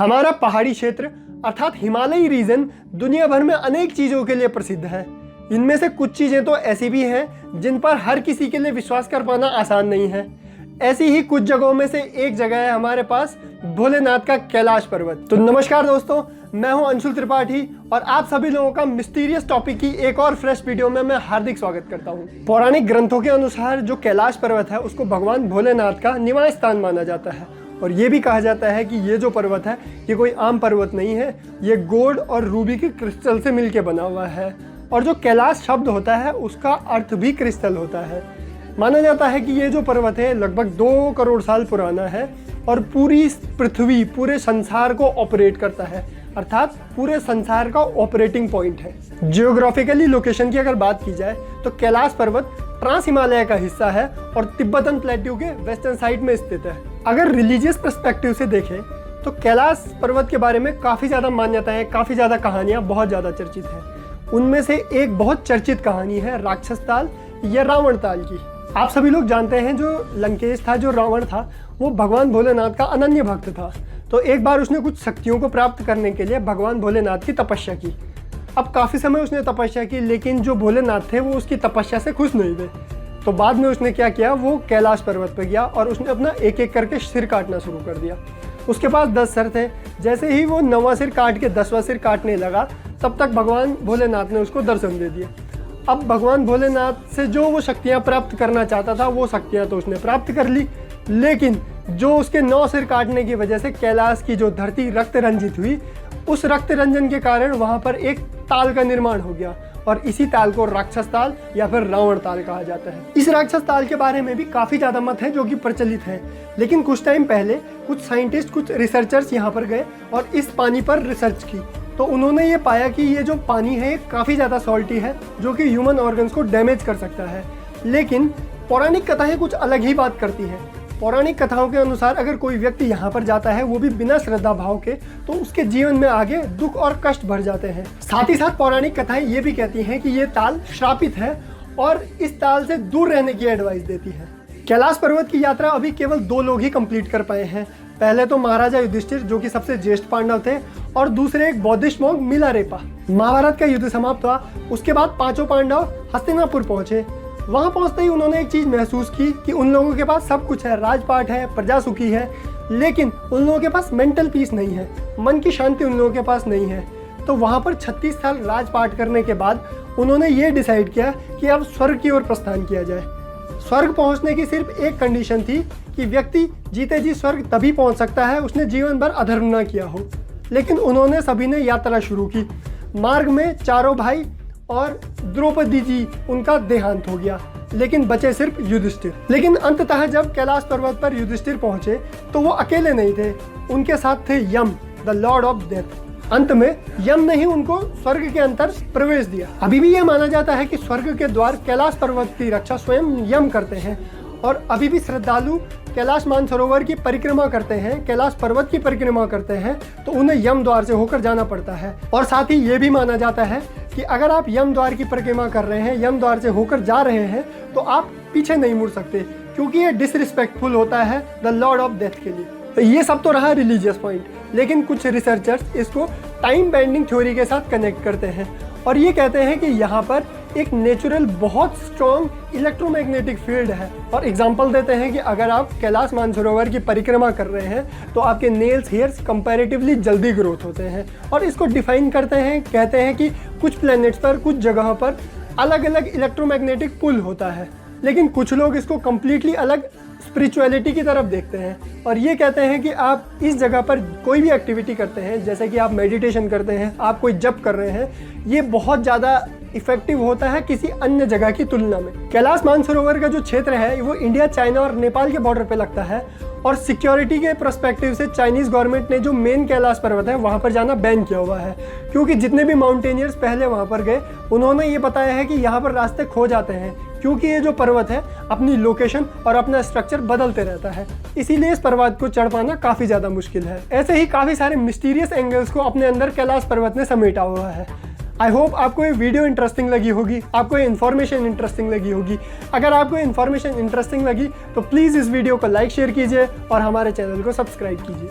हमारा पहाड़ी क्षेत्र अर्थात हिमालयी रीजन दुनिया भर में अनेक चीज़ों के लिए प्रसिद्ध है। इनमें से कुछ चीज़ें तो ऐसी भी हैं जिन पर हर किसी के लिए विश्वास कर पाना आसान नहीं है। ऐसी ही कुछ जगहों में से एक जगह है हमारे पास भोलेनाथ का कैलाश पर्वत। तो नमस्कार दोस्तों, मैं हूं अंशुल त्रिपाठी और आप सभी लोगों का मिस्टीरियस टॉपिक की एक और फ्रेश वीडियो में मैं हार्दिक स्वागत करता हूं। पौराणिक ग्रंथों के अनुसार जो कैलाश पर्वत है उसको भगवान भोलेनाथ का निवास स्थान माना जाता है और ये भी कहा जाता है कि ये जो पर्वत है ये कोई आम पर्वत नहीं है, ये गोल्ड और रूबी के क्रिस्टल से मिलके बना हुआ है। और जो कैलाश शब्द होता है उसका अर्थ भी क्रिस्टल होता है। माना जाता है कि ये जो पर्वत है लगभग 2 करोड़ साल पुराना है और पूरी पृथ्वी, पूरे संसार को ऑपरेट करता है, अर्थात पूरे संसार का ऑपरेटिंग पॉइंट है। जियोग्राफिकली लोकेशन की अगर बात की जाए तो कैलाश पर्वत ट्रांस हिमालय का हिस्सा है और तिब्बतन प्लेट्यू के वेस्टर्न साइड में स्थित है। अगर रिलीजियस पर्सपेक्टिव से देखें तो कैलाश पर्वत के बारे में काफ़ी ज़्यादा मान्यताएं, काफ़ी ज़्यादा कहानियां बहुत ज़्यादा चर्चित हैं। उनमें से एक बहुत चर्चित कहानी है राक्षस ताल या रावण ताल की। आप सभी लोग जानते हैं जो लंकेश था, जो रावण था, वो भगवान भोलेनाथ का अनन्य भक्त था। तो एक बार उसने कुछ शक्तियों को प्राप्त करने के लिए भगवान भोलेनाथ की तपस्या की। अब काफ़ी समय उसने तपस्या की, लेकिन जो भोलेनाथ थे वो उसकी तपस्या से खुश नहीं थे। तो बाद में उसने क्या किया, वो कैलाश पर्वत पर गया और उसने अपना एक एक करके सिर काटना शुरू कर दिया। उसके पास 10 सिर थे। जैसे ही वो 9वां सिर काट के 10वां सिर काटने लगा तब तक भगवान भोलेनाथ ने उसको दर्शन दे दिया। अब भगवान भोलेनाथ से जो वो शक्तियाँ प्राप्त करना चाहता था वो शक्तियाँ तो उसने प्राप्त कर ली, लेकिन जो उसके 9 सिर काटने की वजह से कैलाश की जो धरती रक्त रंजित हुई, उस रक्त रंजन के कारण वहाँ पर एक ताल का निर्माण हो गया और इसी ताल को राक्षस ताल या फिर रावण ताल कहा जाता है। इस राक्षस ताल के बारे में भी काफ़ी ज़्यादा मत है जो कि प्रचलित है, लेकिन कुछ टाइम पहले कुछ साइंटिस्ट, कुछ रिसर्चर्स यहाँ पर गए और इस पानी पर रिसर्च की। तो उन्होंने ये पाया कि ये जो पानी है काफ़ी ज़्यादा सॉल्टी है जो कि ह्यूमन ऑर्गन्स को डैमेज कर सकता है। लेकिन पौराणिक कथाएं कुछ अलग ही बात करती हैं। पौराणिक कथाओं के अनुसार अगर कोई व्यक्ति यहाँ पर जाता है वो भी बिना श्रद्धा भाव के, तो उसके जीवन में आगे दुख और कष्ट भर जाते हैं। साथ ही साथ पौराणिक कथाएं ये भी कहती हैं कि ये ताल श्रापित है और इस ताल से दूर रहने की एडवाइस देती है। कैलाश पर्वत की यात्रा अभी केवल 2 लोग ही कंप्लीट कर पाए हैं। पहले तो महाराजा युधिष्ठिर जो कि सबसे ज्येष्ठ पांडव थे, और दूसरे एक बौद्धिस्ट मॉन्क मिलारेपा। महाभारत का युद्ध समाप्त हुआ, उसके बाद 5 पांडव हस्तिनापुर पहुंचे। वहां पहुंचते ही उन्होंने एक चीज महसूस की कि उन लोगों के पास सब कुछ है, राजपाट है, प्रजा सुखी है, लेकिन उन लोगों के पास मेंटल पीस नहीं है, मन की शांति उन लोगों के पास नहीं है। तो वहां पर 36 साल राजपाट करने के बाद उन्होंने ये डिसाइड किया कि अब स्वर्ग की ओर प्रस्थान किया जाए। स्वर्ग पहुंचने की सिर्फ एक कंडीशन थी कि व्यक्ति जीते जी स्वर्ग तभी पहुंच सकता है उसने जीवन भर अधर्म ना किया हो। लेकिन उन्होंने सभी ने यात्रा शुरू की। मार्ग में चारों भाई और द्रौपदी जी, उनका देहांत हो गया, लेकिन बचे सिर्फ युधिष्ठिर। लेकिन अंततः जब कैलाश पर्वत पर युधिष्ठिर पहुंचे तो वो अकेले नहीं थे, उनके साथ थे यम, द लॉर्ड ऑफ डेथ। अंत में यम ने ही उनको स्वर्ग के अंदर प्रवेश दिया। अभी भी यह माना जाता है कि स्वर्ग के द्वार कैलाश पर्वत की रक्षा स्वयं यम करते हैं और अभी भी श्रद्धालु कैलाश मानसरोवर की परिक्रमा करते हैं, कैलाश पर्वत की परिक्रमा करते हैं, तो उन्हें यम द्वार से होकर जाना पड़ता है। और साथ ही ये भी माना जाता है कि अगर आप यम द्वार की परिक्रमा कर रहे हैं, यम द्वार से होकर जा रहे हैं, तो आप पीछे नहीं मुड़ सकते, क्योंकि ये डिसरिस्पेक्टफुल होता है द लॉर्ड ऑफ डेथ के लिए। तो ये सब तो रहा रिलीजियस पॉइंट, लेकिन कुछ रिसर्चर्स इसको टाइम बेंडिंग थ्योरी के साथ कनेक्ट करते हैं और ये कहते हैं कि यहाँ पर एक नेचुरल बहुत स्ट्रॉन्ग इलेक्ट्रोमैग्नेटिक फील्ड है। और एग्जांपल देते हैं कि अगर आप कैलाश मानसरोवर की परिक्रमा कर रहे हैं तो आपके नेल्स, हेयर्स कंपैरेटिवली जल्दी ग्रोथ होते हैं। और इसको डिफाइन करते हैं, कहते हैं कि कुछ प्लैनेट्स पर, कुछ जगहों पर अलग अलग इलेक्ट्रोमैग्नेटिक पुल होता है, लेकिन कुछ लोग इसको कम्प्लीटली अलग स्पिरिचुअलिटी की तरफ देखते हैं और ये कहते हैं कि आप इस जगह पर कोई भी एक्टिविटी करते हैं, जैसे कि आप मेडिटेशन करते हैं, आप कोई जप कर रहे हैं, ये बहुत ज़्यादा इफेक्टिव होता है किसी अन्य जगह की तुलना में। कैलाश मानसरोवर का जो क्षेत्र है वो इंडिया, चाइना और नेपाल के बॉर्डर पे लगता है और सिक्योरिटी के पर्सपेक्टिव से चाइनीज़ गवर्नमेंट ने जो मेन कैलाश पर्वत है वहाँ पर जाना बैन किया हुआ है, क्योंकि जितने भी माउंटेनियर्स पहले वहाँ पर गए उन्होंने ये बताया है कि यहाँ पर रास्ते खो जाते हैं, क्योंकि ये जो पर्वत है अपनी लोकेशन और अपना स्ट्रक्चर बदलते रहता है, इसीलिए इस पर्वत को चढ़ पाना काफ़ी ज़्यादा मुश्किल है। ऐसे ही काफ़ी सारे मिस्टीरियस एंगल्स को अपने अंदर कैलाश पर्वत ने समेटा हुआ है। आई होप आपको ये वीडियो इंटरेस्टिंग लगी होगी, आपको ये इन्फॉर्मेशन इंटरेस्टिंग लगी होगी। अगर आपको इन्फॉर्मेशन इंटरेस्टिंग लगी तो प्लीज़ इस वीडियो को लाइक शेयर कीजिए और हमारे चैनल को सब्सक्राइब कीजिए।